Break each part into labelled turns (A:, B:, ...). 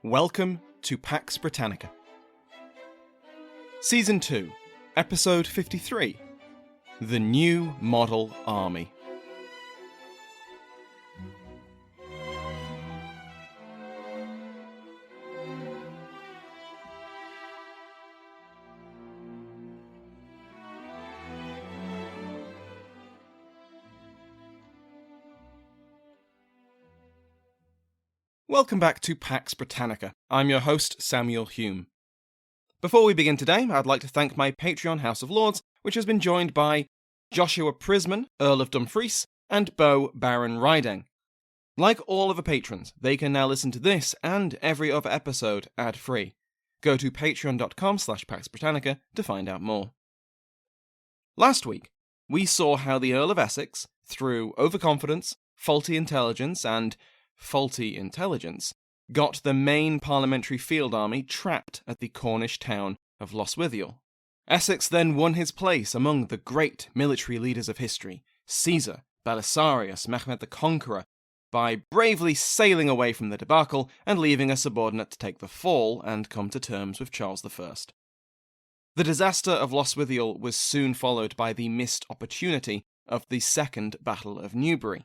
A: Welcome to Pax Britannica. Season 2, Episode 53, The New Model Army. Welcome back to Pax Britannica. I'm your host, Samuel Hume. Before we begin today, I'd like to thank my Patreon House of Lords, which has been joined by Joshua Prisman, Earl of Dumfries, and Beau Baron Rydeng. Like all other patrons, they can now listen to this and every other episode ad-free. Go to patreon.com/PaxBritannica to find out more. Last week, we saw how the Earl of Essex, through overconfidence, faulty intelligence, got the main parliamentary field army trapped at the Cornish town of Loswithiel. Essex then won his place among the great military leaders of history, Caesar, Belisarius, Mehmed the Conqueror, by bravely sailing away from the debacle and leaving a subordinate to take the fall and come to terms with Charles I. The disaster of Loswithiel was soon followed by the missed opportunity of the Second Battle of Newbury.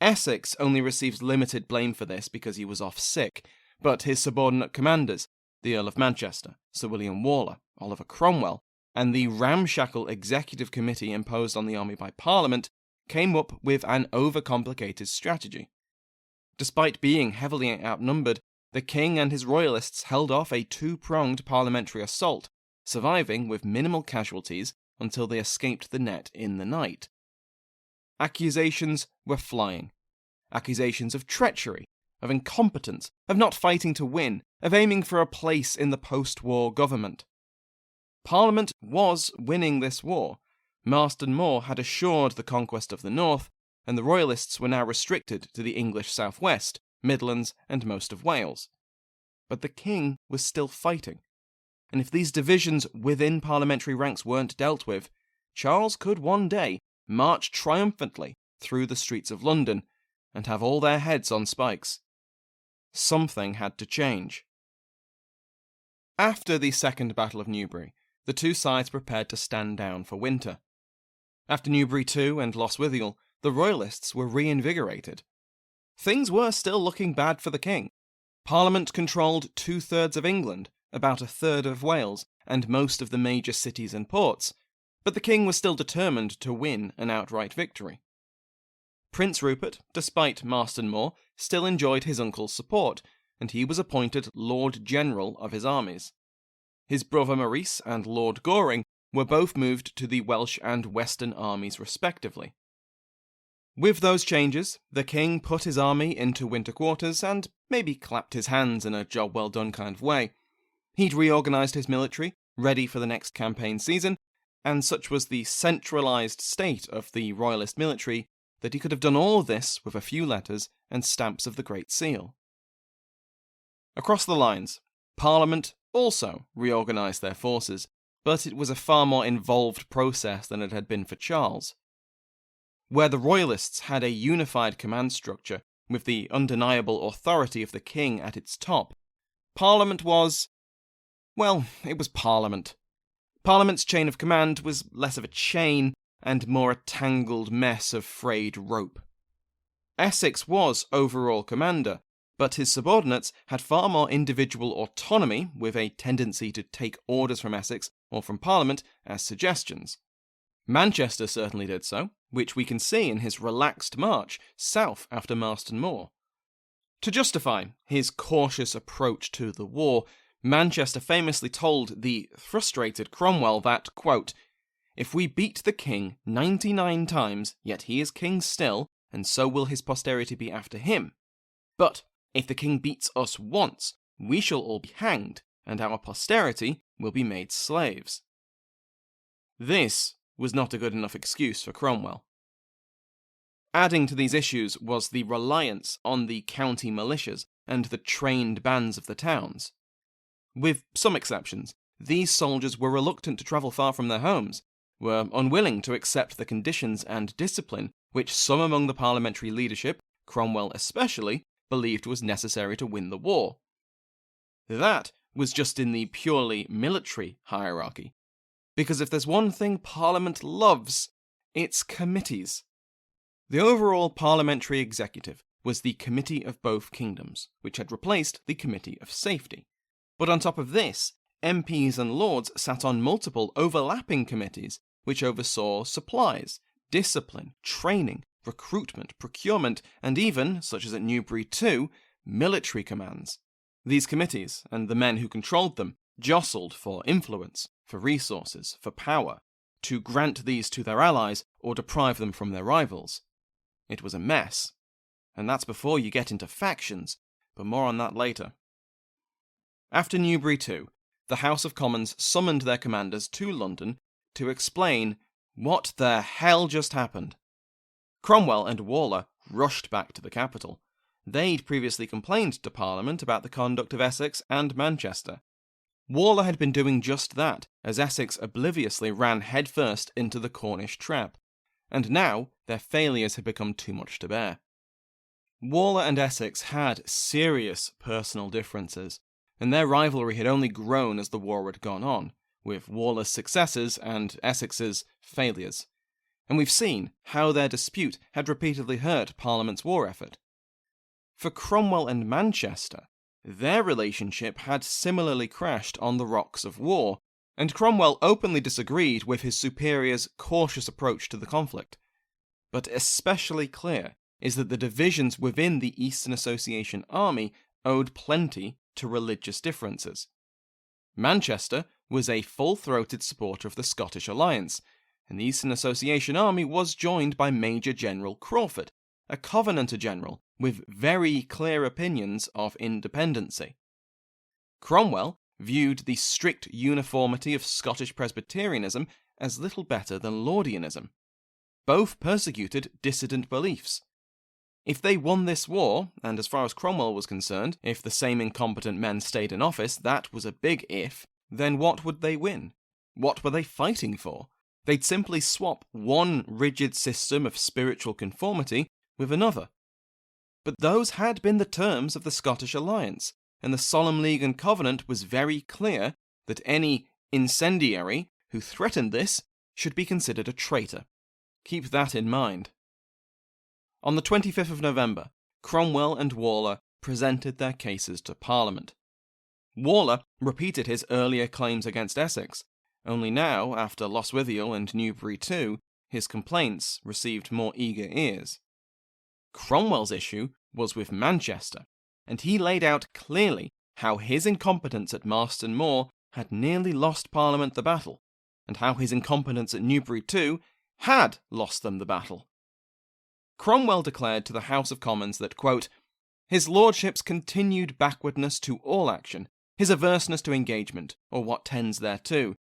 A: Essex only receives limited blame for this because he was off sick, but his subordinate commanders, the Earl of Manchester, Sir William Waller, Oliver Cromwell, and the ramshackle executive committee imposed on the army by Parliament, came up with an overcomplicated strategy. Despite being heavily outnumbered, the king and his royalists held off a two-pronged parliamentary assault, surviving with minimal casualties until they escaped the net in the night. Accusations were flying. Accusations of treachery, of incompetence, of not fighting to win, of aiming for a place in the post-war government. Parliament was winning this war. Marston Moor had assured the conquest of the north, and the royalists were now restricted to the English southwest, Midlands, and most of Wales. But the king was still fighting, and if these divisions within parliamentary ranks weren't dealt with, Charles could one day march triumphantly through the streets of London and have all their heads on spikes. Something had to change. After the Second Battle of Newbury, the two sides prepared to stand down for winter. After Newbury too and Loswithiel, the royalists were reinvigorated. Things were still looking bad for the king. Parliament controlled 2/3 of England, about 1/3 of Wales, and most of the major cities and ports, but the king was still determined to win an outright victory. Prince Rupert, despite Marston Moor, still enjoyed his uncle's support, and he was appointed Lord General of his armies. His brother Maurice and Lord Goring were both moved to the Welsh and Western armies respectively. With those changes, the king put his army into winter quarters and maybe clapped his hands in a job well done kind of way. He'd reorganised his military, ready for the next campaign season, and such was the centralised state of the royalist military that he could have done all this with a few letters and stamps of the Great Seal. Across the lines, Parliament also reorganised their forces, but it was a far more involved process than it had been for Charles. Where the royalists had a unified command structure with the undeniable authority of the king at its top, Parliament was, well, it was Parliament. Parliament's chain of command was less of a chain and more a tangled mess of frayed rope. Essex was overall commander, but his subordinates had far more individual autonomy, with a tendency to take orders from Essex or from Parliament as suggestions. Manchester certainly did so, which we can see in his relaxed march south after Marston Moor. To justify his cautious approach to the war, Manchester famously told the frustrated Cromwell that, quote, "If we beat the king 99 times, yet he is king still, and so will his posterity be after him. But if the king beats us once, we shall all be hanged, and our posterity will be made slaves." This was not a good enough excuse for Cromwell. Adding to these issues was the reliance on the county militias and the trained bands of the towns. With some exceptions, these soldiers were reluctant to travel far from their homes, were unwilling to accept the conditions and discipline which some among the parliamentary leadership, Cromwell especially, believed was necessary to win the war. That was just in the purely military hierarchy. Because if there's one thing Parliament loves, it's committees. The overall parliamentary executive was the Committee of Both Kingdoms, which had replaced the Committee of Safety. But on top of this, MPs and Lords sat on multiple overlapping committees which oversaw supplies, discipline, training, recruitment, procurement, and even, such as at Newbury too, military commands. These committees, and the men who controlled them, jostled for influence, for resources, for power, to grant these to their allies or deprive them from their rivals. It was a mess. And that's before you get into factions, but more on that later. After Newbury too, the House of Commons summoned their commanders to London to explain what the hell just happened. Cromwell and Waller rushed back to the capital. They'd previously complained to Parliament about the conduct of Essex and Manchester. Waller had been doing just that, as Essex obliviously ran headfirst into the Cornish trap, and now their failures had become too much to bear. Waller and Essex had serious personal differences, and their rivalry had only grown as the war had gone on, with Waller's successes and Essex's failures. And we've seen how their dispute had repeatedly hurt Parliament's war effort. For Cromwell and Manchester, their relationship had similarly crashed on the rocks of war, and Cromwell openly disagreed with his superior's cautious approach to the conflict. But especially clear is that the divisions within the Eastern Association army owed plenty to religious differences. Manchester was a full-throated supporter of the Scottish alliance, and the Eastern Association army was joined by Major General Crawford, a Covenanter general with very clear opinions of independency. Cromwell viewed the strict uniformity of Scottish Presbyterianism as little better than Laudianism. Both persecuted dissident beliefs. If they won this war, and as far as Cromwell was concerned, if the same incompetent men stayed in office, that was a big if, then what would they win? What were they fighting for? They'd simply swap one rigid system of spiritual conformity with another. But those had been the terms of the Scottish alliance, and the Solemn League and Covenant was very clear that any incendiary who threatened this should be considered a traitor. Keep that in mind. On the 25th of November, Cromwell and Waller presented their cases to Parliament. Waller repeated his earlier claims against Essex, only now, after Lostwithiel and Newbury too, his complaints received more eager ears. Cromwell's issue was with Manchester, and he laid out clearly how his incompetence at Marston Moor had nearly lost Parliament the battle, and how his incompetence at Newbury too had lost them the battle. Cromwell declared to the House of Commons that, quote, "His lordship's continued backwardness to all action, his averseness to engagement, or what tends thereto,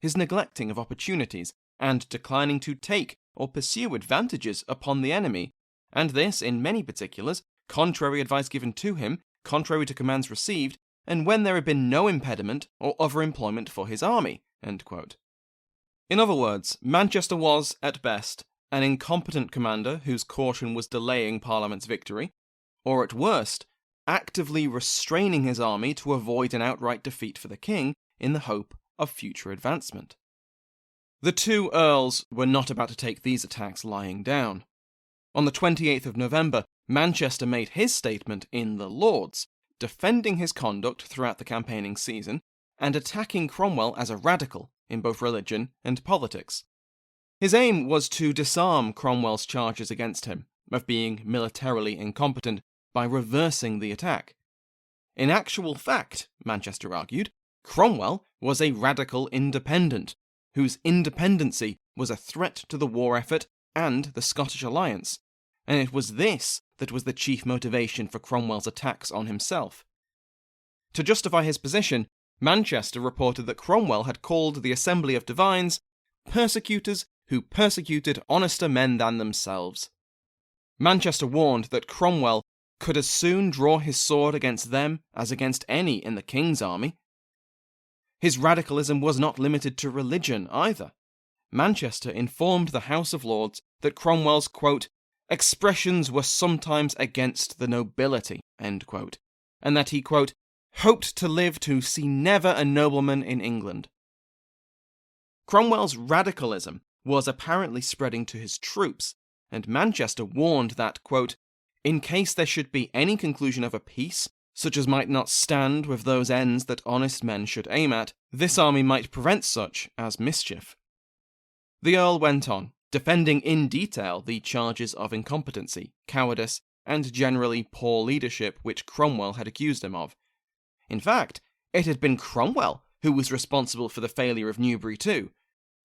A: his neglecting of opportunities, and declining to take or pursue advantages upon the enemy, and this, in many particulars, contrary advice given to him, contrary to commands received, and when there had been no impediment or other employment for his army." End quote. In other words, Manchester was, at best, an incompetent commander whose caution was delaying Parliament's victory, or at worst, actively restraining his army to avoid an outright defeat for the king in the hope of future advancement. The two earls were not about to take these attacks lying down. On the 28th of November, Manchester made his statement in the Lords, defending his conduct throughout the campaigning season and attacking Cromwell as a radical in both religion and politics. His aim was to disarm Cromwell's charges against him of being militarily incompetent by reversing the attack. In actual fact, Manchester argued, Cromwell was a radical independent, whose independency was a threat to the war effort and the Scottish alliance, and it was this that was the chief motivation for Cromwell's attacks on himself. To justify his position, Manchester reported that Cromwell had called the Assembly of Divines persecutors who persecuted honester men than themselves. Manchester warned that Cromwell could as soon draw his sword against them as against any in the king's army. His radicalism was not limited to religion either. Manchester informed the House of Lords that Cromwell's, quote, expressions were sometimes against the nobility, end quote, and that he, quote, hoped to live to see never a nobleman in England. Cromwell's radicalism was apparently spreading to his troops, and Manchester warned that, quote, in case there should be any conclusion of a peace, such as might not stand with those ends that honest men should aim at, this army might prevent such as mischief. The Earl went on, defending in detail the charges of incompetency, cowardice, and generally poor leadership which Cromwell had accused him of. In fact, it had been Cromwell who was responsible for the failure of Newbury too,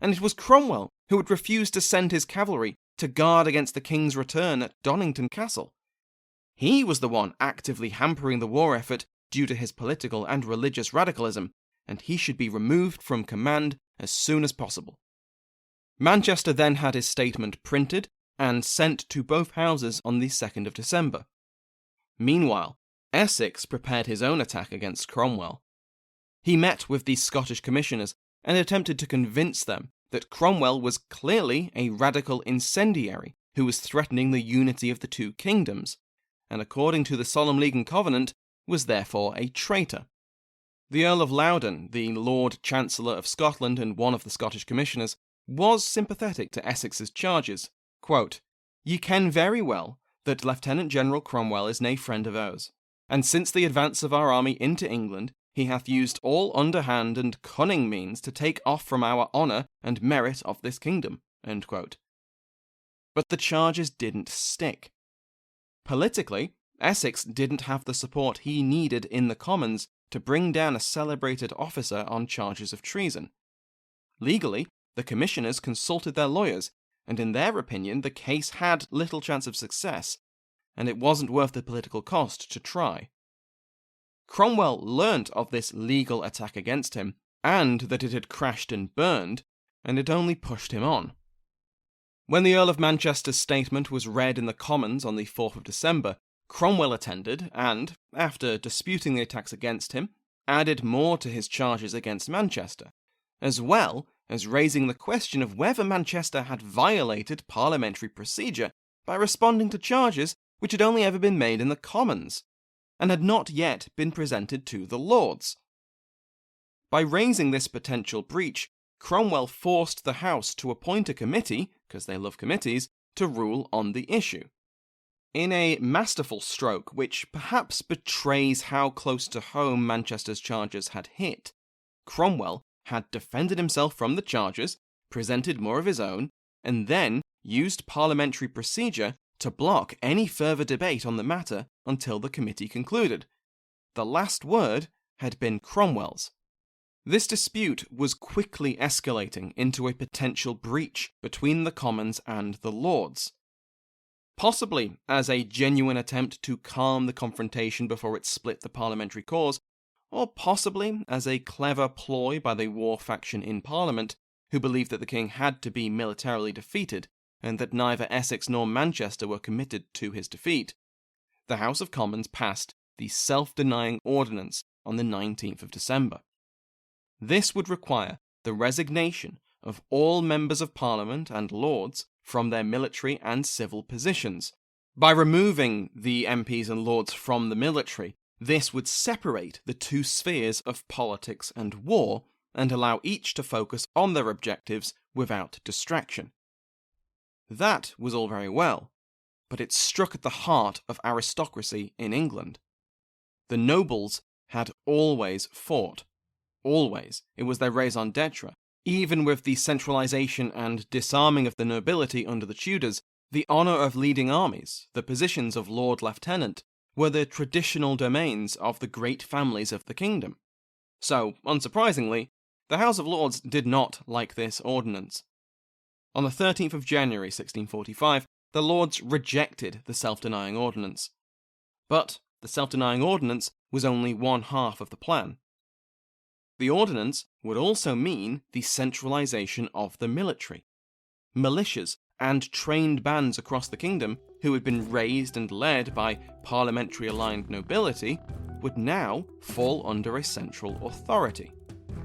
A: and it was Cromwell who had refused to send his cavalry to guard against the king's return at Donnington Castle. He was the one actively hampering the war effort due to his political and religious radicalism, and he should be removed from command as soon as possible. Manchester then had his statement printed and sent to both houses on the 2nd of December. Meanwhile, Essex prepared his own attack against Cromwell. He met with the Scottish commissioners and attempted to convince them that Cromwell was clearly a radical incendiary who was threatening the unity of the two kingdoms, and according to the Solemn League and Covenant, was therefore a traitor. The Earl of Loudon, the Lord Chancellor of Scotland and one of the Scottish commissioners, was sympathetic to Essex's charges. Quote, ye ken very well that Lieutenant General Cromwell is nae friend of ours, and since the advance of our army into England, he hath used all underhand and cunning means to take off from our honour and merit of this kingdom. End quote. But the charges didn't stick. Politically, Essex didn't have the support he needed in the Commons to bring down a celebrated officer on charges of treason. Legally, the commissioners consulted their lawyers, and in their opinion the case had little chance of success, and it wasn't worth the political cost to try. Cromwell learnt of this legal attack against him, and that it had crashed and burned, and it only pushed him on. When the Earl of Manchester's statement was read in the Commons on the 4th of December, Cromwell attended and, after disputing the attacks against him, added more to his charges against Manchester, as well as raising the question of whether Manchester had violated parliamentary procedure by responding to charges which had only ever been made in the Commons, and had not yet been presented to the Lords. By raising this potential breach, Cromwell forced the House to appoint a committee, because they love committees, to rule on the issue. In a masterful stroke which perhaps betrays how close to home Manchester's charges had hit, Cromwell had defended himself from the charges, presented more of his own, and then used parliamentary procedure to block any further debate on the matter until the committee concluded. The last word had been Cromwell's. This dispute was quickly escalating into a potential breach between the Commons and the Lords. Possibly as a genuine attempt to calm the confrontation before it split the parliamentary cause, or possibly as a clever ploy by the war faction in Parliament, who believed that the king had to be militarily defeated, and that neither Essex nor Manchester were committed to his defeat, the House of Commons passed the Self-Denying Ordinance on the 19th of December. This would require the resignation of all members of Parliament and Lords from their military and civil positions. By removing the MPs and Lords from the military, this would separate the two spheres of politics and war, and allow each to focus on their objectives without distraction. That was all very well, but it struck at the heart of aristocracy in England. The nobles had always fought. Always. It was their raison d'etre. Even with the centralisation and disarming of the nobility under the Tudors, the honour of leading armies, the positions of Lord Lieutenant, were the traditional domains of the great families of the kingdom. So, unsurprisingly, the House of Lords did not like this ordinance. On the 13th of January 1645, the Lords rejected the Self-Denying Ordinance. But the Self-Denying Ordinance was only one half of the plan. The ordinance would also mean the centralisation of the military. Militias and trained bands across the kingdom, who had been raised and led by parliamentary-aligned nobility, would now fall under a central authority.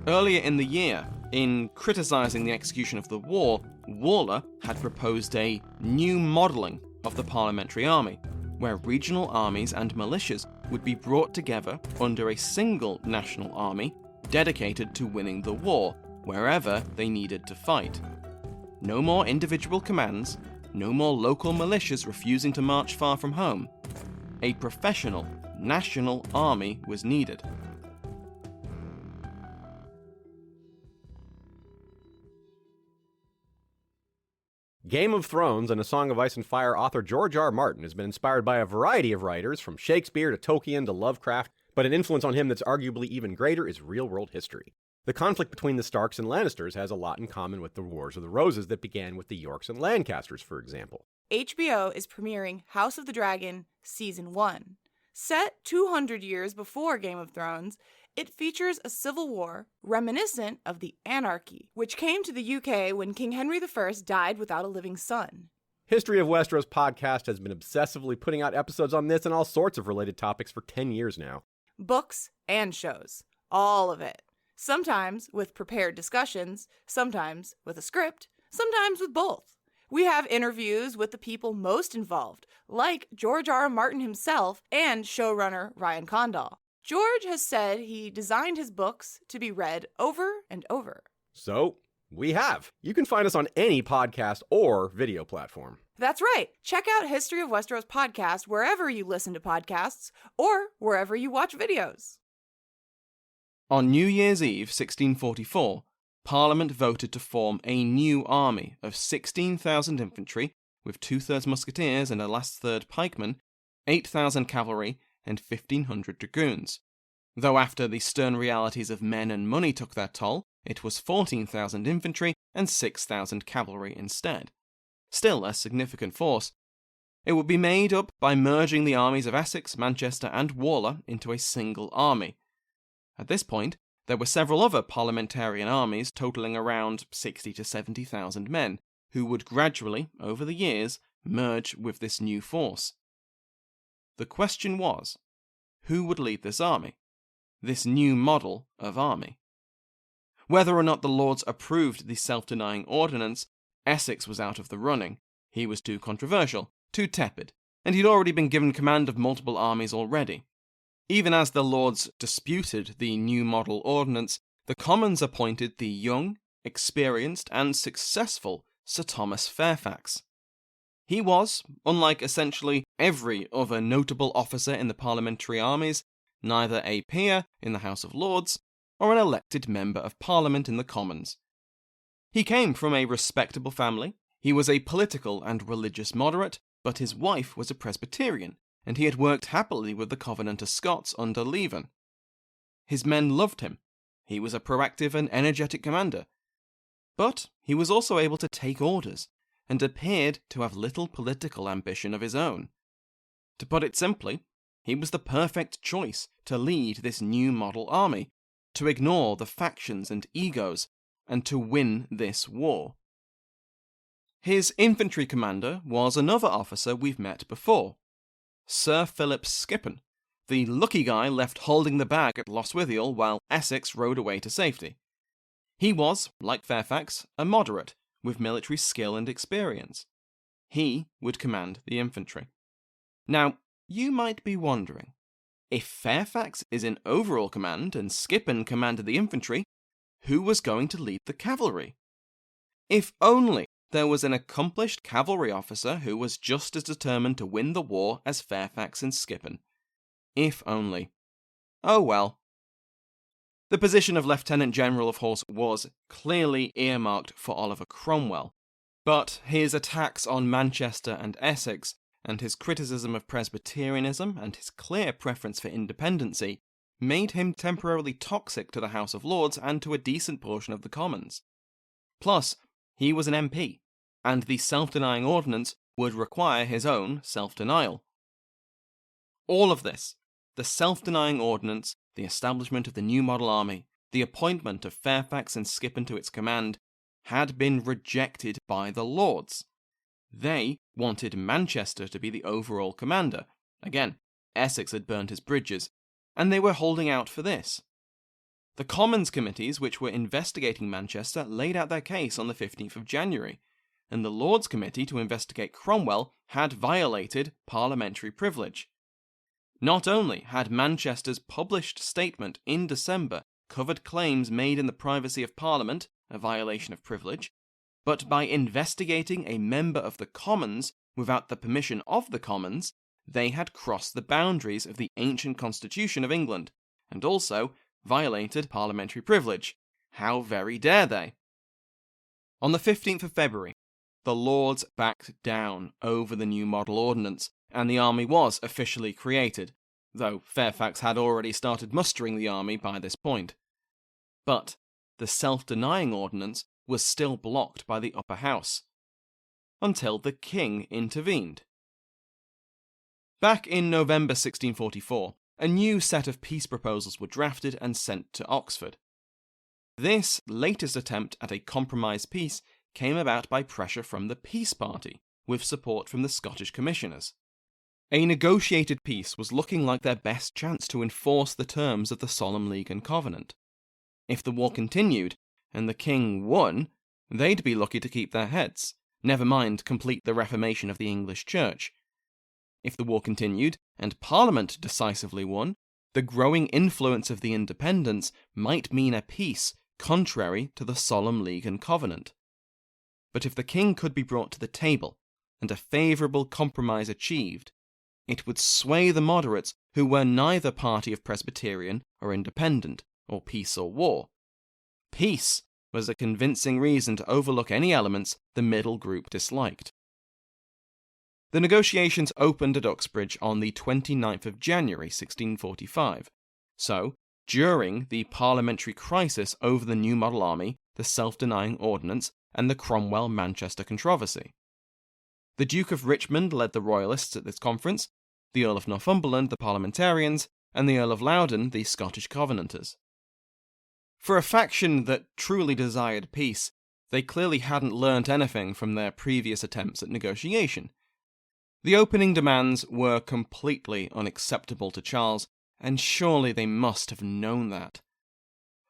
A: Earlier in the year, in criticising the execution of the war, Waller had proposed a new modelling of the parliamentary army, where regional armies and militias would be brought together under a single national army dedicated to winning the war wherever they needed to fight. No more individual commands, no more local militias refusing to march far from home. A professional national army was needed.
B: Game of Thrones and A Song of Ice and Fire author George R. R. Martin has been inspired by a variety of writers, from Shakespeare to Tolkien to Lovecraft, but an influence on him that's arguably even greater is real-world history. The conflict between the Starks and Lannisters has a lot in common with the Wars of the Roses that began with the Yorks and Lancasters, for example.
C: HBO is premiering House of the Dragon Season 1. Set 200 years before Game of Thrones, it features a civil war reminiscent of the anarchy, which came to the UK when King Henry I died without a living son.
B: History of Westeros podcast has been obsessively putting out episodes on this and all sorts of related topics for 10 years now.
C: Books and shows. All of it. Sometimes with prepared discussions, sometimes with a script, sometimes with both. We have interviews with the people most involved, like George R. R. Martin himself and showrunner Ryan Condal. George has said he designed his books to be read over and over.
B: So, we have. You can find us on any podcast or video platform.
C: That's right. Check out History of Westeros podcast wherever you listen to podcasts or wherever you watch videos.
A: On New Year's Eve 1644, Parliament voted to form a new army of 16,000 infantry, with 2/3 musketeers and a last third pikemen, 8,000 cavalry, and 1,500 dragoons. Though after the stern realities of men and money took their toll, it was 14,000 infantry and 6,000 cavalry instead. Still a significant force. It would be made up by merging the armies of Essex, Manchester, and Warler into a single army. At this point, there were several other parliamentarian armies totaling around 60 to 70,000 men, who would gradually, over the years, merge with this new force. The question was, who would lead this army? This new model of army? Whether or not the Lords approved the Self-Denying Ordinance, Essex was out of the running. He was too controversial, too tepid, and he'd already been given command of multiple armies already. Even as the Lords disputed the new Model Ordinance, the Commons appointed the young, experienced, and successful Sir Thomas Fairfax. He was, unlike essentially every other notable officer in the parliamentary armies, neither a peer in the House of Lords or an elected member of Parliament in the Commons. He came from a respectable family, he was a political and religious moderate, but his wife was a Presbyterian, and he had worked happily with the Covenanter Scots under Leven. His men loved him. He was a proactive and energetic commander. But he was also able to take orders, and appeared to have little political ambition of his own. To put it simply, he was the perfect choice to lead this new model army, to ignore the factions and egos, and to win this war. His infantry commander was another officer we've met before, Sir Philip Skippen, the lucky guy left holding the bag at Lostwithiel while Essex rode away to safety. He was, like Fairfax, a moderate, with military skill and experience. He would command the infantry. Now, you might be wondering, if Fairfax is in overall command and Skippen commanded the infantry, who was going to lead the cavalry? If only there was an accomplished cavalry officer who was just as determined to win the war as Fairfax and Skippen. If only. Oh well. The position of Lieutenant General of Horse was clearly earmarked for Oliver Cromwell, but his attacks on Manchester and Essex, and his criticism of Presbyterianism and his clear preference for independency, made him temporarily toxic to the House of Lords and to a decent portion of the Commons. Plus, he was an MP, and the Self-Denying Ordinance would require his own self-denial. All of this, the Self-Denying Ordinance, the establishment of the new model army, the appointment of Fairfax and Skippen to its command, had been rejected by the Lords. They wanted Manchester to be the overall commander. Again, Essex had burnt his bridges, and they were holding out for this. The Commons committees which were investigating Manchester laid out their case on the 15th of January, and the Lords Committee to investigate Cromwell had violated parliamentary privilege. Not only had Manchester's published statement in December covered claims made in the privacy of Parliament, a violation of privilege, but by investigating a member of the Commons without the permission of the Commons, they had crossed the boundaries of the ancient constitution of England, and also violated parliamentary privilege. How very dare they? On the 15th of February, the Lords backed down over the new Model Ordinance, and the army was officially created, though Fairfax had already started mustering the army by this point. But the Self-Denying Ordinance was still blocked by the upper house, until the king intervened. Back in November 1644, a new set of peace proposals were drafted and sent to Oxford. This latest attempt at a compromise peace came about by pressure from the Peace Party, with support from the Scottish Commissioners. A negotiated peace was looking like their best chance to enforce the terms of the Solemn League and Covenant. If the war continued, and the king won, they'd be lucky to keep their heads, never mind complete the reformation of the English Church. If the war continued, and Parliament decisively won, the growing influence of the independents might mean a peace contrary to the Solemn League and Covenant. But if the king could be brought to the table, and a favourable compromise achieved, it would sway the moderates who were neither party of Presbyterian or independent, or peace or war. Peace was a convincing reason to overlook any elements the middle group disliked. The negotiations opened at Uxbridge on the 29th of January 1645, so during the parliamentary crisis over the new model army, the Self-Denying Ordinance, and the Cromwell Manchester controversy. The Duke of Richmond led the Royalists at this conference, the Earl of Northumberland the Parliamentarians, and the Earl of Loudoun the Scottish Covenanters. For a faction that truly desired peace, they clearly hadn't learnt anything from their previous attempts at negotiation. The opening demands were completely unacceptable to Charles, and surely they must have known that.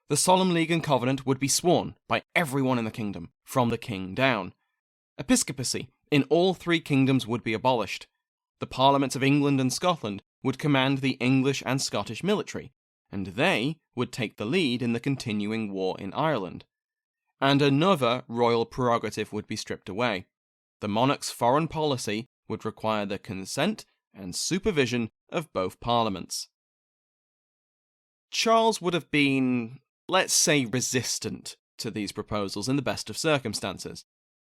A: The Solemn League and Covenant would be sworn by everyone in the kingdom, from the king down. Episcopacy in all three kingdoms would be abolished. The parliaments of England and Scotland would command the English and Scottish military, and they would take the lead in the continuing war in Ireland. And another royal prerogative would be stripped away. The monarch's foreign policy would require the consent and supervision of both parliaments. Charles would have been, let's say, resistant to these proposals in the best of circumstances,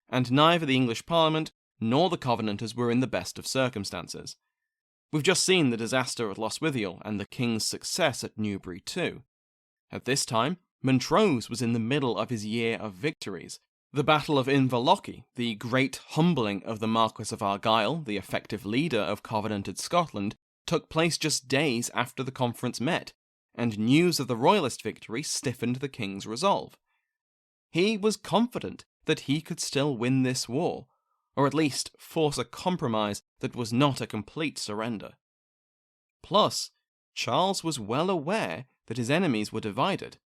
A: and neither the English Parliament nor the Covenanters were in the best of circumstances. We've just seen the disaster at Lostwithiel and the king's success at Newbury too. At this time, Montrose was in the middle of his year of victories. The Battle of Inverlochy, the great humbling of the Marquess of Argyll, the effective leader of Covenanted Scotland, took place just days after the conference met, and news of the Royalist victory stiffened the king's resolve. He was confident that he could still win this war, or at least force a compromise that was not a complete surrender. Plus, Charles was well aware that his enemies were divided.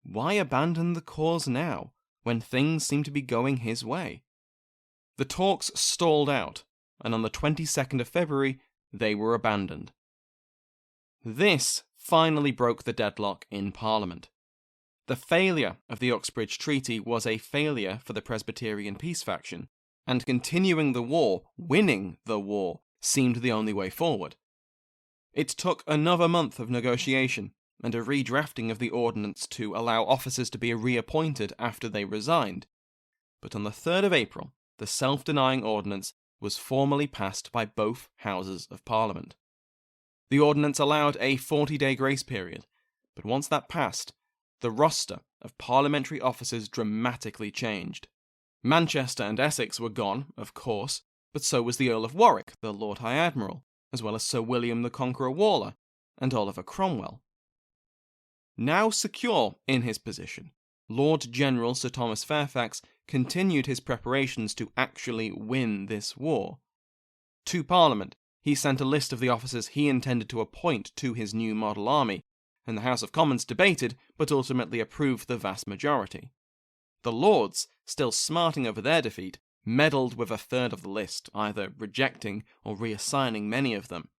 A: Why abandon the cause now, when things seemed to be going his way? The talks stalled out, and on the 22nd of February, they were abandoned. This finally broke the deadlock in Parliament. The failure of the Uxbridge Treaty was a failure for the Presbyterian peace faction, and continuing the war, winning the war, seemed the only way forward. It took another month of negotiation, and a redrafting of the ordinance to allow officers to be reappointed after they resigned. But on the 3rd of April, the Self-Denying Ordinance was formally passed by both Houses of Parliament. The ordinance allowed a 40-day grace period, but once that passed, the roster of parliamentary officers dramatically changed. Manchester and Essex were gone, of course, but so was the Earl of Warwick, the Lord High Admiral, as well as Sir William the Conqueror Waller, and Oliver Cromwell. Now secure in his position, Lord General Sir Thomas Fairfax continued his preparations to actually win this war. To Parliament, he sent a list of the officers he intended to appoint to his new model army, and the House of Commons debated but ultimately approved the vast majority. The Lords, still smarting over their defeat, meddled with a third of the list, either rejecting or reassigning many of them.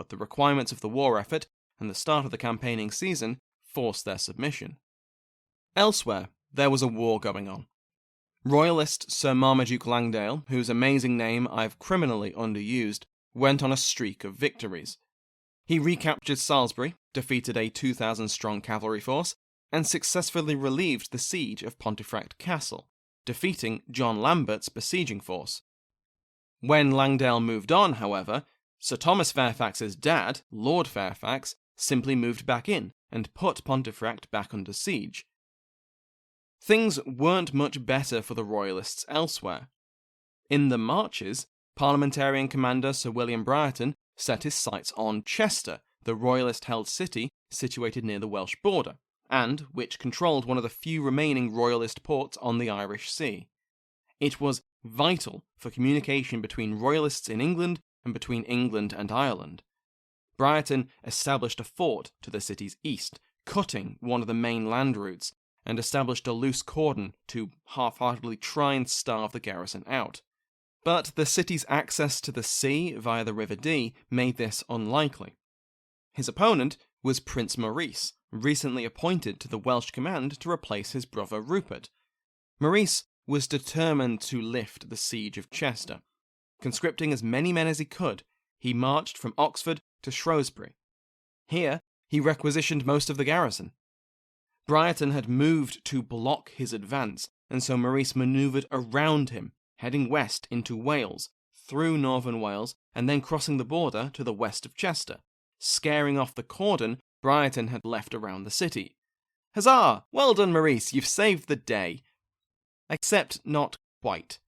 A: but the requirements of the war effort and the start of the campaigning season forced their submission. Elsewhere, there was a war going on. Royalist Sir Marmaduke Langdale, whose amazing name I've criminally underused, went on a streak of victories. He recaptured Salisbury, defeated a 2,000-strong cavalry force, and successfully relieved the siege of Pontefract Castle, defeating John Lambert's besieging force. When Langdale moved on, however, Sir Thomas Fairfax's dad, Lord Fairfax, simply moved back in and put Pontefract back under siege. Things weren't much better for the Royalists elsewhere. In the Marches, parliamentarian commander Sir William Brereton set his sights on Chester, the Royalist-held city situated near the Welsh border, and which controlled one of the few remaining Royalist ports on the Irish Sea. It was vital for communication between Royalists in England and between England and Ireland. Brereton established a fort to the city's east, cutting one of the main land routes, and established a loose cordon to half-heartedly try and starve the garrison out. But the city's access to the sea via the River Dee made this unlikely. His opponent was Prince Maurice, recently appointed to the Welsh command to replace his brother Rupert. Maurice was determined to lift the siege of Chester. Conscripting as many men as he could, he marched from Oxford to Shrewsbury. Here, he requisitioned most of the garrison. Brereton had moved to block his advance, and so Maurice manoeuvred around him, heading west into Wales, through northern Wales, and then crossing the border to the west of Chester, scaring off the cordon Brereton had left around the city. Huzzah! Well done, Maurice, you've saved the day. Except not quite.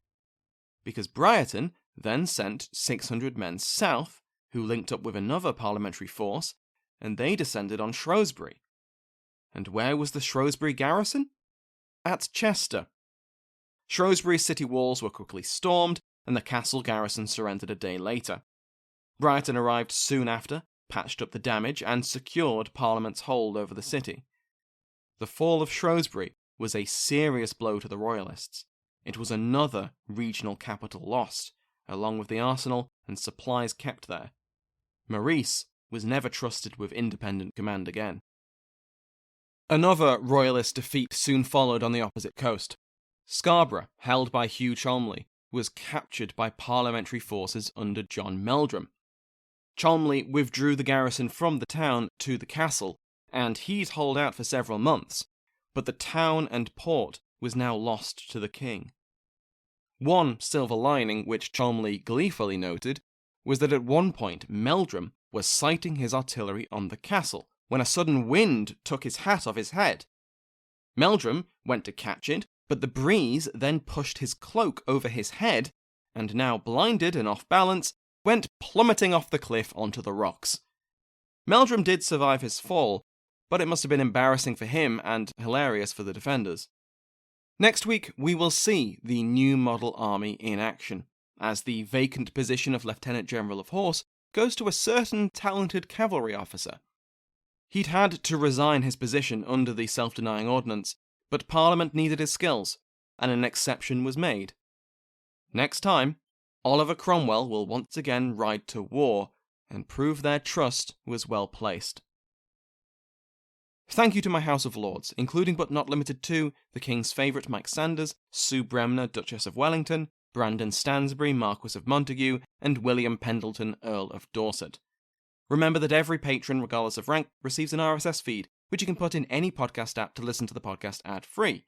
A: Because Brereton then sent 600 men south, who linked up with another parliamentary force, and they descended on Shrewsbury. And where was the Shrewsbury garrison? At Chester. Shrewsbury's city walls were quickly stormed, and the castle garrison surrendered a day later. Brereton arrived soon after, patched up the damage, and secured Parliament's hold over the city. The fall of Shrewsbury was a serious blow to the Royalists. It was another regional capital lost, along with the arsenal and supplies kept there. Maurice was never trusted with independent command again. Another Royalist defeat soon followed on the opposite coast. Scarborough, held by Hugh Cholmondeley, was captured by parliamentary forces under John Meldrum. Cholmondeley withdrew the garrison from the town to the castle, and he'd hold out for several months, but the town and port was now lost to the king. One silver lining, which Cholmondeley gleefully noted, was that at one point Meldrum was sighting his artillery on the castle, when a sudden wind took his hat off his head. Meldrum went to catch it, but the breeze then pushed his cloak over his head, and now blinded and off balance, went plummeting off the cliff onto the rocks. Meldrum did survive his fall, but it must have been embarrassing for him and hilarious for the defenders. Next week, we will see the new model army in action, as the vacant position of Lieutenant General of Horse goes to a certain talented cavalry officer. He'd had to resign his position under the Self-Denying Ordinance, but Parliament needed his skills, and an exception was made. Next time, Oliver Cromwell will once again ride to war, and prove their trust was well placed. Thank you to my House of Lords, including but not limited to the King's favourite Mike Sanders, Sue Bremner, Duchess of Wellington, Brandon Stansbury, Marquis of Montague, and William Pendleton, Earl of Dorset. Remember that every patron, regardless of rank, receives an RSS feed, which you can put in any podcast app to listen to the podcast ad-free.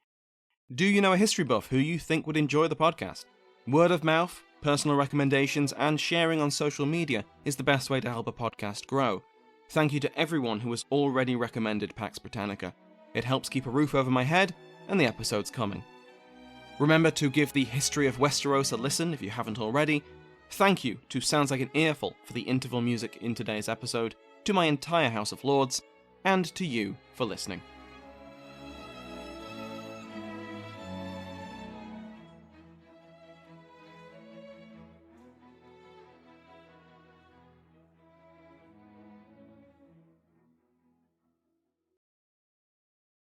A: Do you know a history buff who you think would enjoy the podcast? Word of mouth, personal recommendations, and sharing on social media is the best way to help a podcast grow. Thank you to everyone who has already recommended Pax Britannica. It helps keep a roof over my head, and the episode's coming. Remember to give the History of Westeros a listen if you haven't already. Thank you to Sounds Like an Earful for the interval music in today's episode, to my entire House of Lords, and to you for listening.